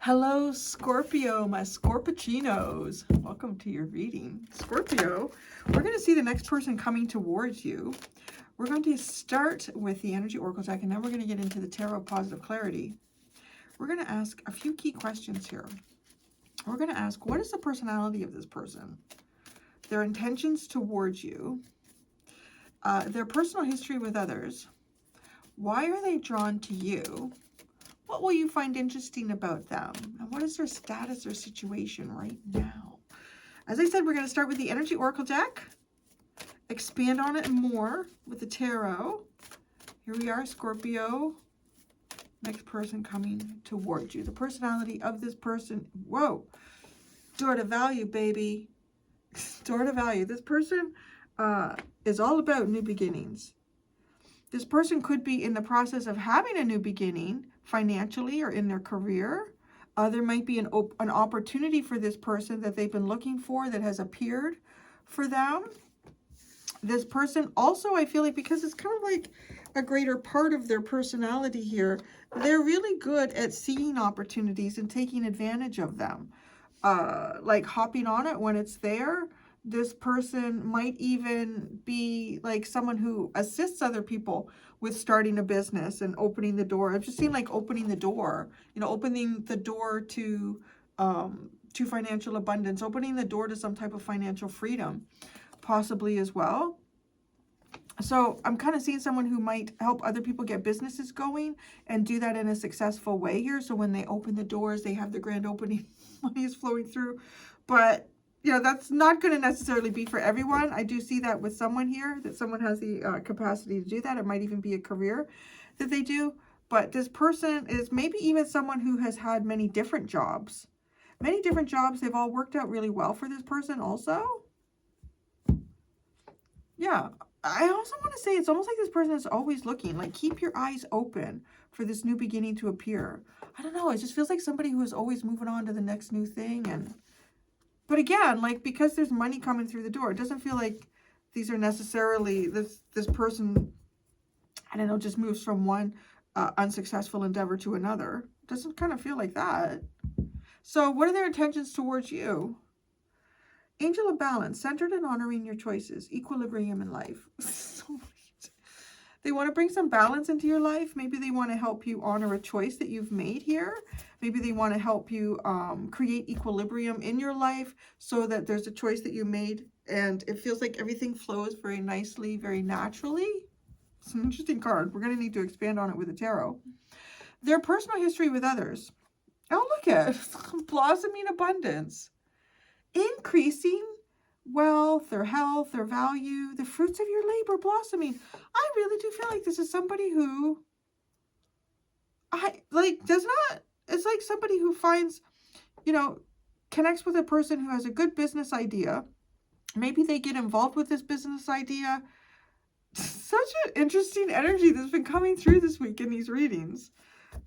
Hello, Scorpio, my Scorpachinos. Welcome to your reading. Scorpio, we're going to see the next person coming towards you. We're going to start with the Energy Oracle deck, and then we're going to get into the Tarot Positive Clarity. We're going to ask a few key questions here. We're going to ask, what is the personality of this person? Their intentions towards you. Their personal history with others. Why are they drawn to you? What will you find interesting about them? And what is their status or situation right now? As I said, we're going to start with the Energy Oracle deck. Expand on it more with the Tarot. Here we are, Scorpio. Next person coming towards you. The personality of this person. Whoa. Door to value, baby. Door to value. This person is all about new beginnings. This person could be in the process of having a new beginning financially or in their career. There might be an opportunity for this person that they've been looking for that has appeared for them. This person also, I feel like, because it's kind of like a greater part of their personality here, they're really good at seeing opportunities and taking advantage of them. Like hopping on it when it's there. This person might even be like someone who assists other people with starting a business and opening the door. I've just seen like opening the door, you know, opening the door to financial abundance, opening the door to some type of financial freedom, possibly as well. So I'm kind of seeing someone who might help other people get businesses going and do that in a successful way here. So when they open the doors, they have the grand opening, money is flowing through. But you know, that's not going to necessarily be for everyone. I do see that with someone here, that someone has the capacity to do that. It might even be a career that they do. But this person is maybe even someone who has had many different jobs. Many different jobs. They've all worked out really well for this person also. Yeah. I also want to say it's almost like this person is always looking. Like, keep your eyes open for this new beginning to appear. I don't know. It just feels like somebody who is always moving on to the next new thing. But again, like, because there's money coming through the door, it doesn't feel like these are necessarily, this person, I don't know, just moves from one unsuccessful endeavor to another. It doesn't kind of feel like that. So what are their intentions towards you? Angel of balance, centered in honoring your choices, equilibrium in life. They want to bring some balance into your life. Maybe they want to help you honor a choice that you've made here. Maybe they want to help you create equilibrium in your life so that there's a choice that you made and it feels like everything flows very nicely, very naturally. It's an interesting card. We're going to need to expand on it with the tarot. Their personal history with others. Oh, look at it. Blossoming abundance. Increasing wealth, their health, their value, the fruits of your labor blossoming. I really do feel like this is somebody who it's like somebody who finds, you know, connects with a person who has a good business idea. Maybe they get involved with this business idea. Such an interesting energy that's been coming through this week in these readings.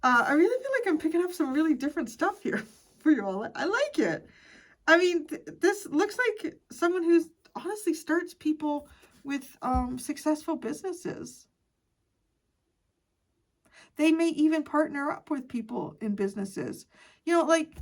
I really feel like I'm picking up some really different stuff here for you all. I like it. I mean, this looks like someone who's honestly starts people with successful businesses. They may even partner up with people in businesses. You know, like,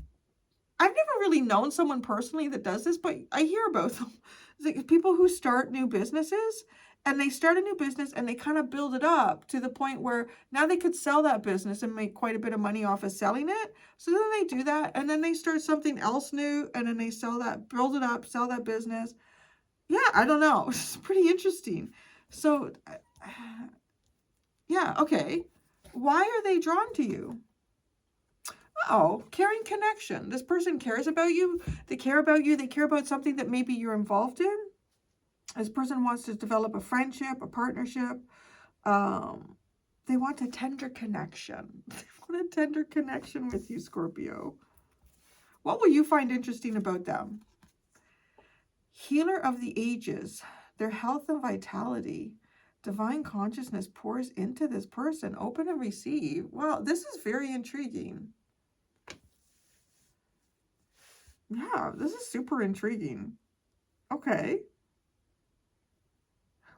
I've never really known someone personally that does this, but I hear about them. It's like people who start new businesses, and they start a new business and they kind of build it up to the point where now they could sell that business and make quite a bit of money off of selling it. So then they do that, and then they start something else new, and then they sell that, build it up, sell that business. Yeah, I don't know. It's pretty interesting. So, yeah, okay. Why are they drawn to you? Oh, caring connection. This person cares about you. They care about you. They care about something that maybe you're involved in. This person wants to develop a friendship, a partnership. They want a tender connection. They want a tender connection with you, Scorpio. What will you find interesting about them? Healer of the ages. Their health and vitality. Divine consciousness pours into this person. Open and receive. Wow, this is very intriguing. Yeah, this is super intriguing. Okay.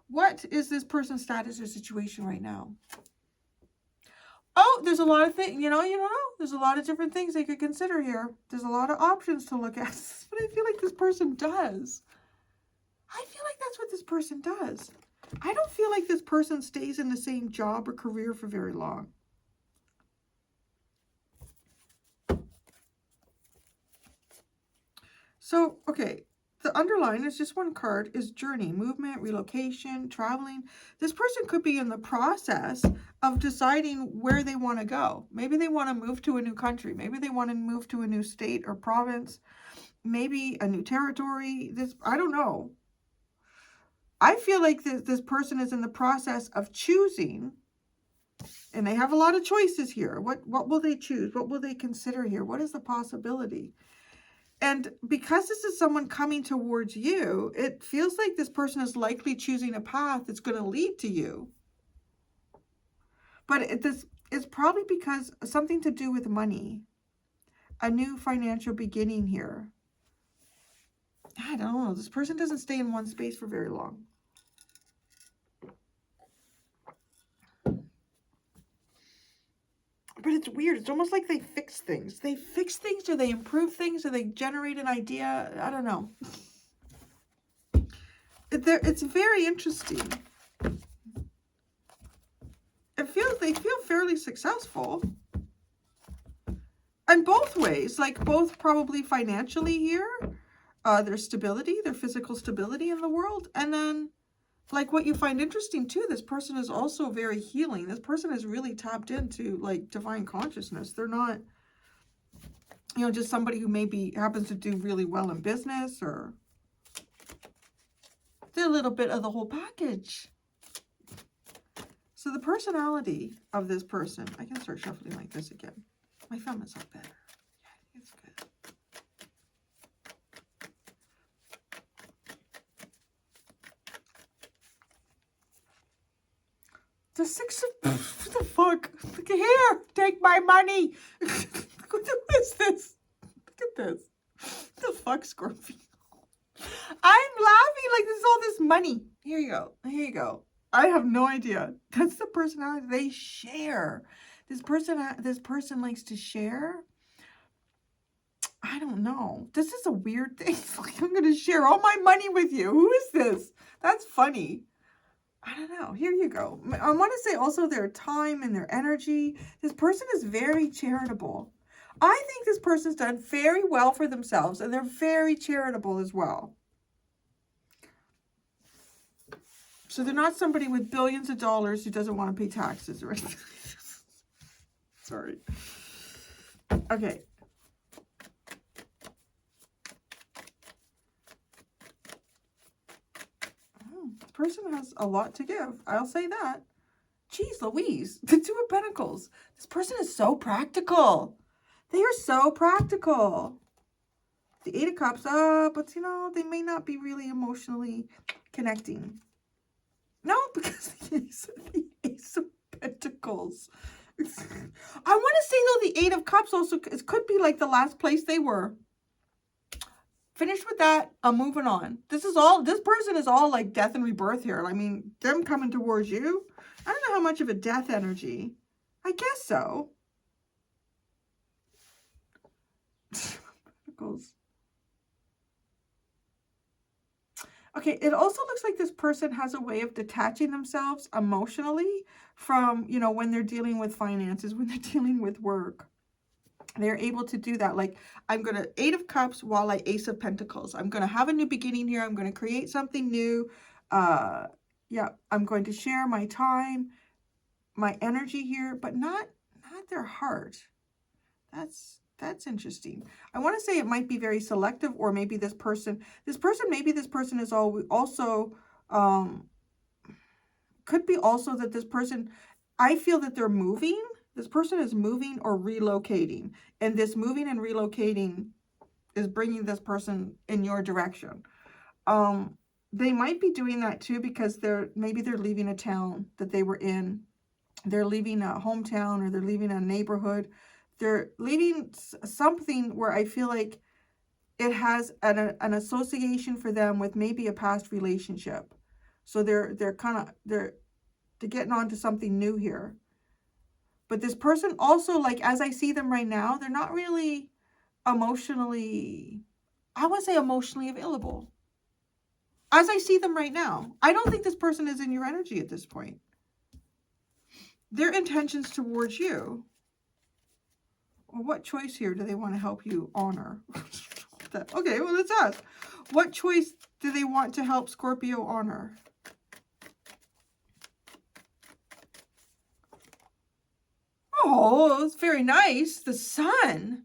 What is this person's status or situation right now? Oh, there's a lot of things, you don't know. There's a lot of different things they could consider here. There's a lot of options to look at. But I feel like this person does. I feel like that's what this person does. I don't feel like this person stays in the same job or career for very long. So, okay, the underline is just one card, is journey, movement, relocation, traveling. This person could be in the process of deciding where they want to go. Maybe they want to move to a new country. Maybe they want to move to a new state or province. Maybe a new territory. I don't know. I feel like this person is in the process of choosing, and they have a lot of choices here. What will they choose? What will they consider here? What is the possibility? And because this is someone coming towards you, it feels like this person is likely choosing a path that's going to lead to you. But this is probably because something to do with money. A new financial beginning here. I don't know. This person doesn't stay in one space for very long. But it's weird. It's almost like they fix things. They fix things, or they improve things, or they generate an idea. I don't know. It's very interesting. They feel fairly successful. In both ways. Like both probably financially here. Their stability, their physical stability in the world. And then like what you find interesting too, this person is also very healing. This person is really tapped into like divine consciousness. They're not, just somebody who maybe happens to do really well in business, or they're a little bit of the whole package. So the personality of this person, I can start shuffling like this again. My thumb is up better. Yeah, it's good. The Six of... What the fuck? Look at here. Take my money. What is this? Look at this. What the fuck, Scorpio? I'm laughing like this is all this money. Here you go. Here you go. I have no idea. That's the personality. They share. This person likes to share. I don't know. This is a weird thing. It's like, I'm going to share all my money with you. Who is this? That's funny. I don't know. Here you go. I want to say also their time and their energy. This person is very charitable. I think this person's done very well for themselves, and they're very charitable as well. So they're not somebody with billions of dollars who doesn't want to pay taxes or anything. Sorry. Okay. This person has a lot to give. I'll say that. Jeez Louise. The Two of Pentacles. This person is so practical. They are so practical. The Eight of Cups. But they may not be really emotionally connecting. No, because the Ace of Pentacles. I want to say, though, the Eight of Cups also could be like the last place they were. Finished with that. I'm moving on. This person is all like death and rebirth here. I mean, them coming towards you. I don't know how much of a death energy. I guess so. Pentacles. Okay, it also looks like this person has a way of detaching themselves emotionally from, when they're dealing with finances, when they're dealing with work. They're able to do that. Like, I'm going to Eight of Cups while I Ace of Pentacles. I'm going to have a new beginning here. I'm going to create something new. Yeah, I'm going to share my time, my energy here, but not their heart. That's interesting. I want to say it might be very selective, or maybe this person is also, could be also that this person, I feel that they're moving. This person is moving or relocating, and this moving and relocating is bringing this person in your direction. They might be doing that too because maybe they're leaving a town that they were in. They're leaving a hometown, or they're leaving a neighborhood. They're leaving something where I feel like it has an association for them with maybe a past relationship. So they're getting on to something new here. But this person also, like, as I see them right now, they're not really emotionally, I would say emotionally available. As I see them right now, I don't think this person is in your energy at this point. Their intentions towards you. Well, what choice here do they want to help you honor? Okay, well, let's ask. What choice do they want to help Scorpio honor? Oh, it's very nice. The Sun.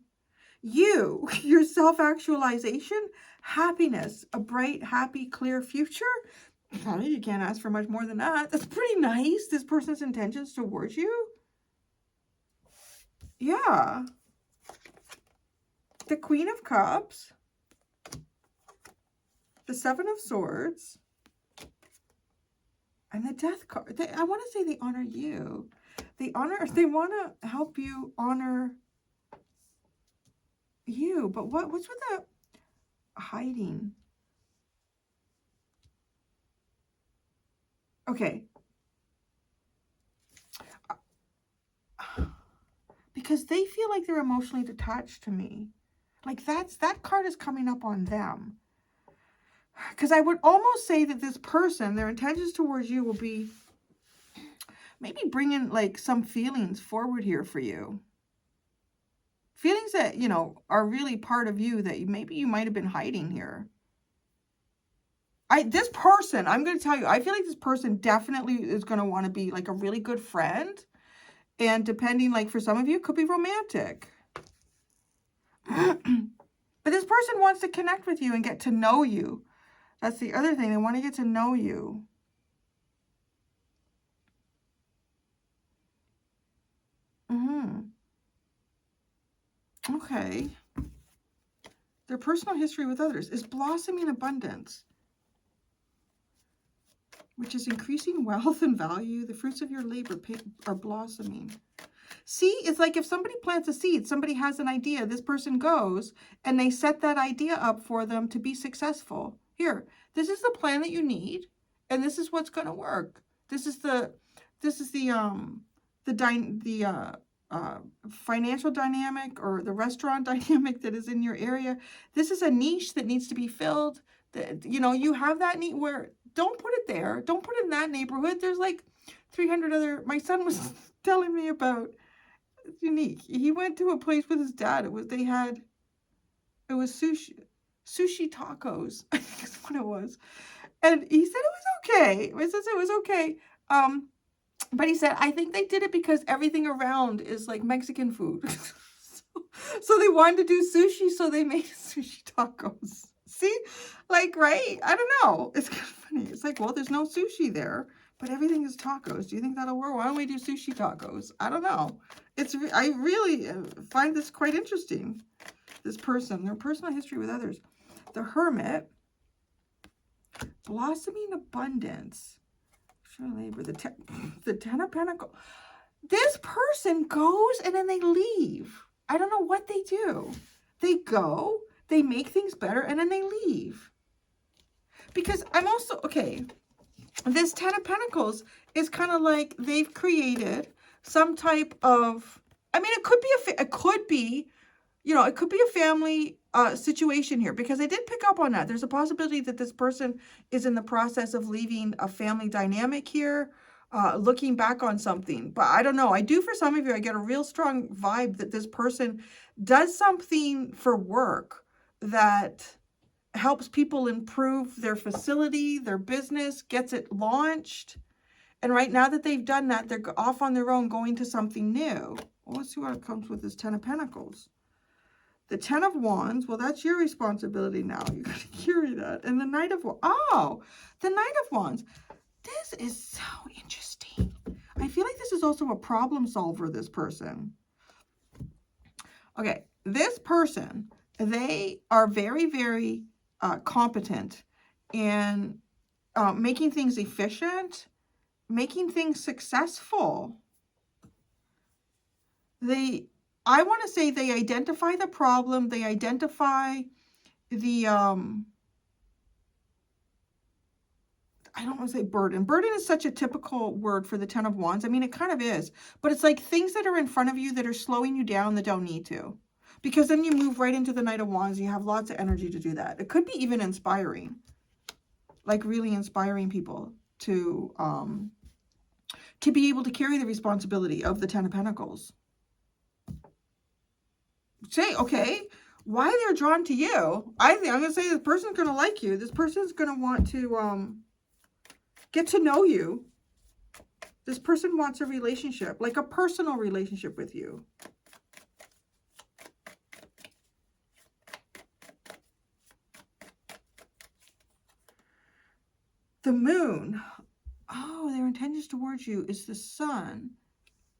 You, your self-actualization, happiness, a bright, happy, clear future. You can't ask for much more than that. That's pretty nice. This person's intentions towards you. Yeah. The Queen of Cups. The Seven of Swords. And the Death card. I want to say they honor you. They want to help you honor you. But what's with the hiding? Okay. Because they feel like they're emotionally detached to me. Like that card is coming up on them. Because I would almost say that this person, their intentions towards you will be maybe bringing like some feelings forward here for you. Feelings that, you know, are really part of you that maybe you might have been hiding here. This person, I'm going to tell you, I feel like this person definitely is going to want to be like a really good friend. And depending, like for some of you, it could be romantic. But this person wants to connect with you and get to know you. That's the other thing. They want to get to know you. Okay. Their personal history with others is blossoming abundance, which is increasing wealth and value. The fruits of your labor are blossoming. See, it's like if somebody plants a seed, somebody has an idea, this person goes and they set that idea up for them to be successful. Here, this is the plan that you need, and this is what's going to work. This is the financial dynamic or the restaurant dynamic that is in your area. This is a niche that needs to be filled. You know, you have that need where don't put it there. Don't put it in that neighborhood. There's like 300 other, my son was telling me about, it's unique. He went to a place with his dad. It was sushi tacos. I think that's what it was. And he said it was okay. He says it was okay. But he said, I think they did it because everything around is like Mexican food. So they wanted to do sushi, so they made sushi tacos. See? Like, right? I don't know. It's kind of funny. It's like, well, there's no sushi there, but everything is tacos. Do you think that'll work? Why don't we do sushi tacos? I don't know. I really find this quite interesting. This person, their personal history with others. The Hermit, blossoming abundance. Labor, the Ten of Pentacles. This person goes and then they leave. I don't know what they do. They go, they make things better, and then they leave. Because I'm also, okay, this Ten of Pentacles is kind of like they've created some type of, I mean, it could be a family situation here, because I did pick up on that. There's a possibility that this person is in the process of leaving a family dynamic here, looking back on something. But I don't know. I do for some of you, I get a real strong vibe that this person does something for work that helps people improve their facility, their business, gets it launched. And right now that they've done that, they're off on their own going to something new. Well, let's see what comes with this Ten of Pentacles. The Ten of Wands, well, that's your responsibility now. You got to carry that. And the Knight of Wands. Oh, the Knight of Wands. This is so interesting. I feel like this is also a problem solver, this person. Okay, this person, they are very, very competent in making things efficient, making things successful. I want to say they identify the problem, they identify the, I don't want to say burden. Burden is such a typical word for the Ten of Wands. I mean, it kind of is. But it's like things that are in front of you that are slowing you down that don't need to. Because then you move right into the Knight of Wands. You have lots of energy to do that. It could be even inspiring. Like really inspiring people to be able to carry the responsibility of the Ten of Pentacles. Say, okay, why they're drawn to you. I'm going to say this person's going to like you. This person's going to want to get to know you. This person wants a relationship, like a personal relationship with you. The moon. Oh, their intentions towards you is the sun.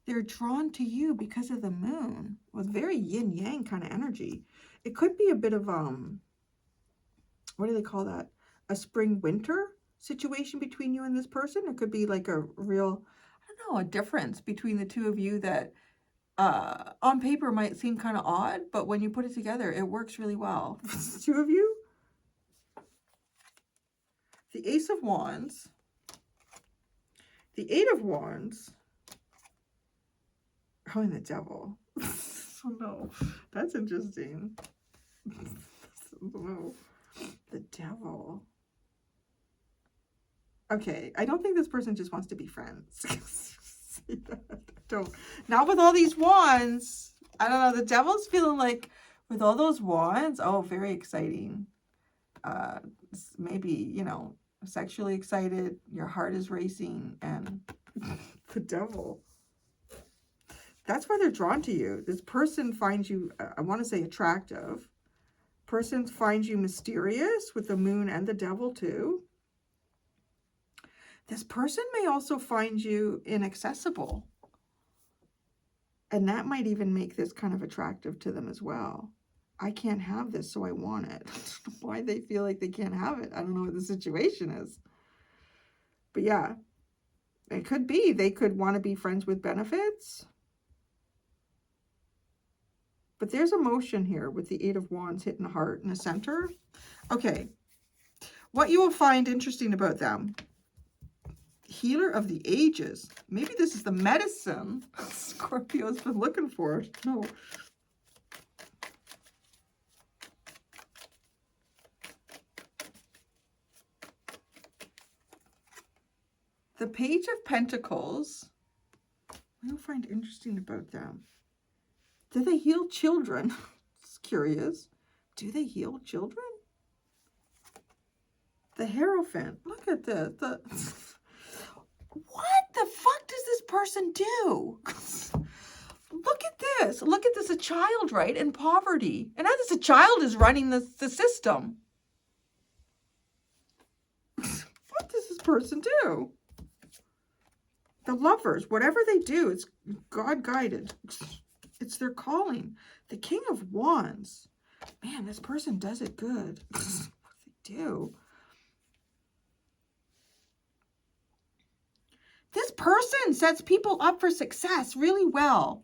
They're drawn to you because of the moon with very yin-yang kind of energy. It could be a bit of, what do they call that? A spring-winter situation between you and this person. It could be like a real, I don't know, a difference between the two of you that on paper might seem kind of odd, but when you put it together, it works really well. The two of you. The Ace of Wands. The Eight of Wands. Oh, and the Devil. Oh no, that's interesting. Oh, the Devil. Okay, I don't think this person just wants to be friends. Don't. Not with all these wands. I don't know. The Devil's feeling like with all those wands. Oh, very exciting. Maybe, you know, sexually excited. Your heart is racing, and the Devil. That's why they're drawn to you. This person finds you, I want to say attractive. Person finds you mysterious with the moon and the Devil too. This person may also find you inaccessible. And that might even make this kind of attractive to them as well. I can't have this, so I want it. Why they feel like they can't have it. I don't know what the situation is. But yeah, it could be. They could want to be friends with benefits. But there's emotion here with the Eight of Wands hitting the heart in the center. Okay. What you will find interesting about them. Healer of the ages. Maybe this is the medicine Scorpio's been looking for. No. The Page of Pentacles. What do you find interesting about them? Do they heal children? It's curious. Do they heal children? The Hierophant. Look at this. What the fuck does this person do? Look at this. Look at this. A child, right? In poverty. And now this a child is running the system. What does this person do? The Lovers. Whatever they do, it's God-guided. It's their calling. The King of Wands. Man, this person does it good. What do they do? This person sets people up for success really well.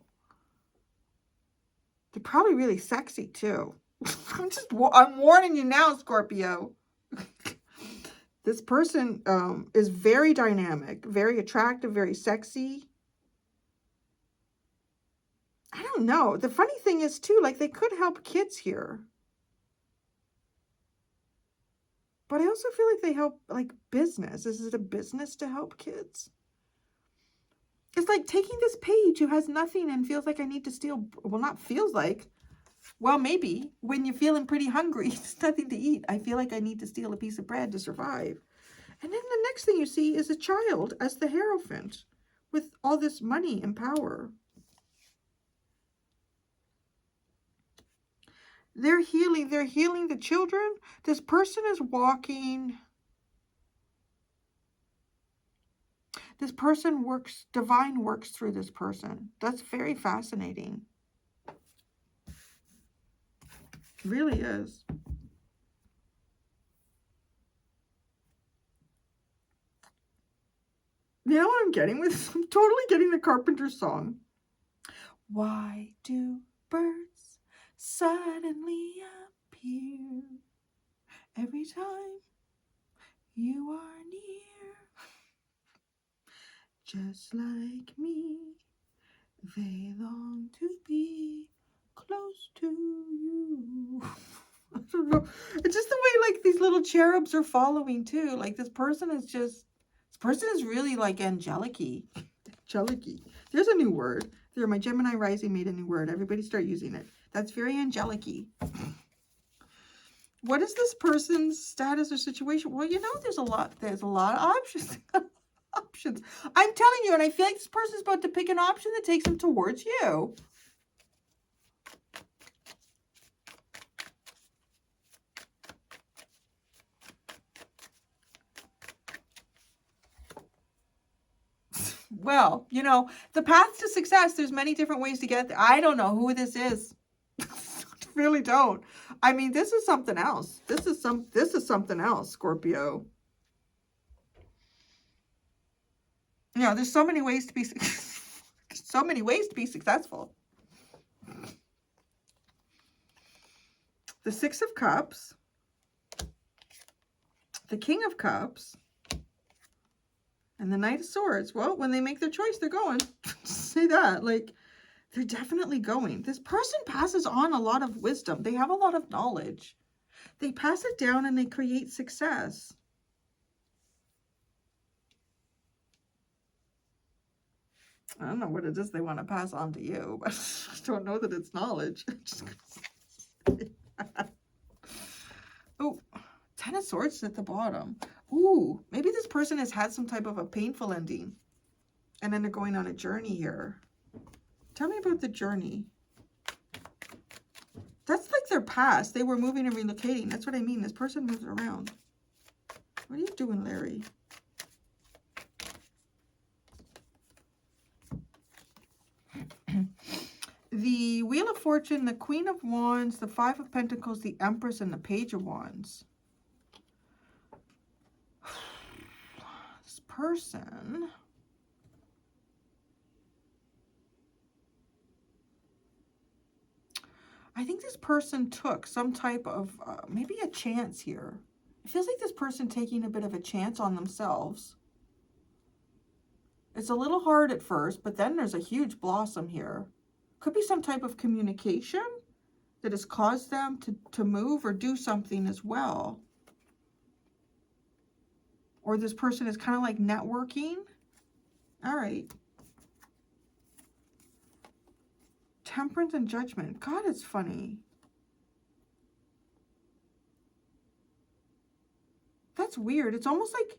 They're probably really sexy too. I'm warning you now, Scorpio. This person is very dynamic, very attractive, very sexy. I don't know. The funny thing is too, like they could help kids here. But I also feel like they help like business. Is it a business to help kids? It's like taking this page who has nothing and feels like I need to steal. Well, not feels like. Well, maybe when you're feeling pretty hungry, there's nothing to eat. I feel like I need to steal a piece of bread to survive. And then the next thing you see is a child as the Hierophant with all this money and power. They're healing the children. This person is walking. This person works, divine works through this person. That's very fascinating. It really is. You know what I'm getting with this? I'm totally getting the Carpenter song. Why do birds suddenly appear every time You are near, just like me. They long to be close to you. I don't know. It's just the way like these little cherubs are following too. Like this person is really like angelic-y. Angelic-y. There's a new word. There, my Gemini rising made a new word. Everybody start using it. That's very angelic-y. What is this person's status or situation? Well, you know, there's a lot of options. Options. I'm telling you, and I feel like this person's about to pick an option that takes them towards you. Well, you know, the path to success, there's many different ways to get there. I don't know who this is. Really don't. I mean, this is something else. This is something else, Scorpio. You know, there's so many ways to be successful. The Six of Cups, the King of Cups, and the Knight of Swords. Well, when they make their choice, they're going. Say that. Like, they're definitely going. This person passes on a lot of wisdom. They have a lot of knowledge. They pass it down and they create success. I don't know what it is they want to pass on to you, but I don't know that it's knowledge. I'm just gonna say that. Oh, Ten of Swords at the bottom. Ooh, maybe this person has had some type of a painful ending. And then they're going on a journey here. Tell me about the journey. That's like their past. They were moving and relocating. That's what I mean. This person moves around. What are you doing, Larry? The Wheel of Fortune, the Queen of Wands, the Five of Pentacles, the Empress, and the Page of Wands. This person... I think this person took some type of, maybe a chance here. It feels like this person taking a bit of a chance on themselves. It's a little hard at first, but then there's a huge blossom here. Could be some type of communication that has caused them to move or do something as well. Or this person is kind of like networking. All right. Temperance and Judgment. God, it's funny. That's weird. It's almost like,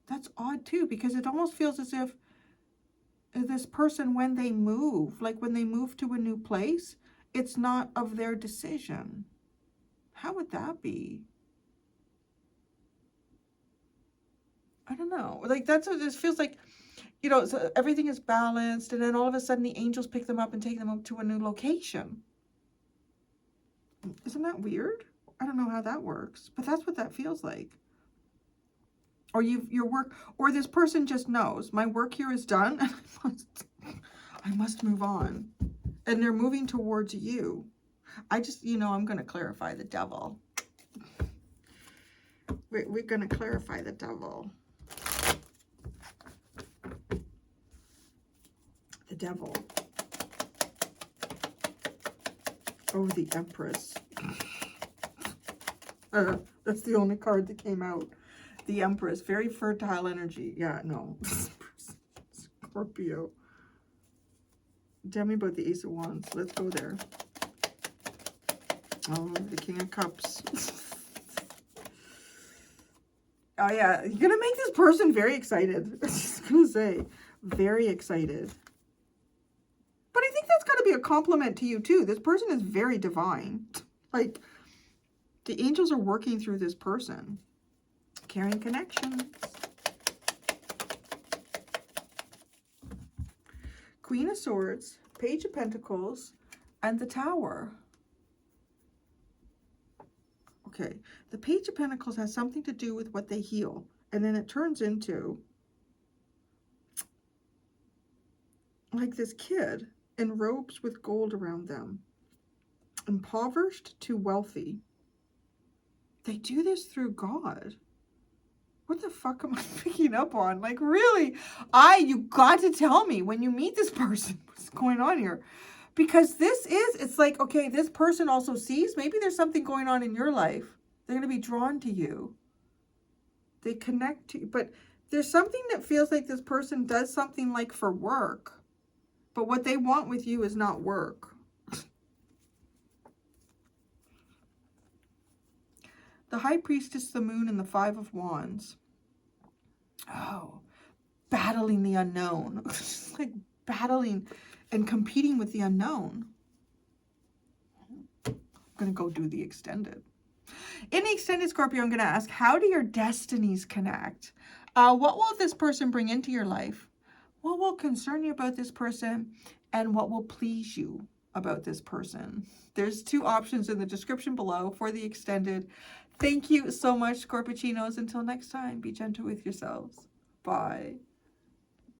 that's odd too, because it almost feels as if this person, when they move, like when they move to a new place, it's not of their decision. How would that be? I don't know. Like, that's what this feels like. You know, so everything is balanced, and then all of a sudden the angels pick them up and take them up to a new location. Isn't that weird? I don't know how that works, but that's what that feels like. Or your work, or this person just knows, my work here is done, and I must move on. And they're moving towards you. I just, you know, I'm going to clarify the devil. We're going to clarify the devil. The devil. Oh, the Empress. That's the only card that came out. The Empress. Very fertile energy. Yeah, no. Scorpio. Tell me about the Ace of Wands. Let's go there. Oh, the King of Cups. Oh, yeah. You're going to make this person very excited. I was just going to say. Very excited. But I think that's got to be a compliment to you, too. This person is very divine. Like, the angels are working through this person. Carrying connections. Queen of Swords, Page of Pentacles, and the Tower. Okay, the Page of Pentacles has something to do with what they heal. And then it turns into, like this kid in robes with gold around them. Impoverished to wealthy. They do this through God. What the fuck am I picking up on? Like, really? You got to tell me when you meet this person what's going on here. Because it's like, okay, this person also sees, maybe there's something going on in your life. They're going to be drawn to you. They connect to you. But there's something that feels like this person does something like for work. But what they want with you is not work. The High Priestess, the Moon, and the Five of Wands. Oh, battling the unknown. It's like battling and competing with the unknown. I'm going to go do the extended. In the extended, Scorpio, I'm going to ask, how do your destinies connect? What will this person bring into your life? What will concern you about this person? And what will please you about this person? There's 2 options in the description below for the extended. Thank you so much, Scorpiocinos. Until next time, be gentle with yourselves. Bye.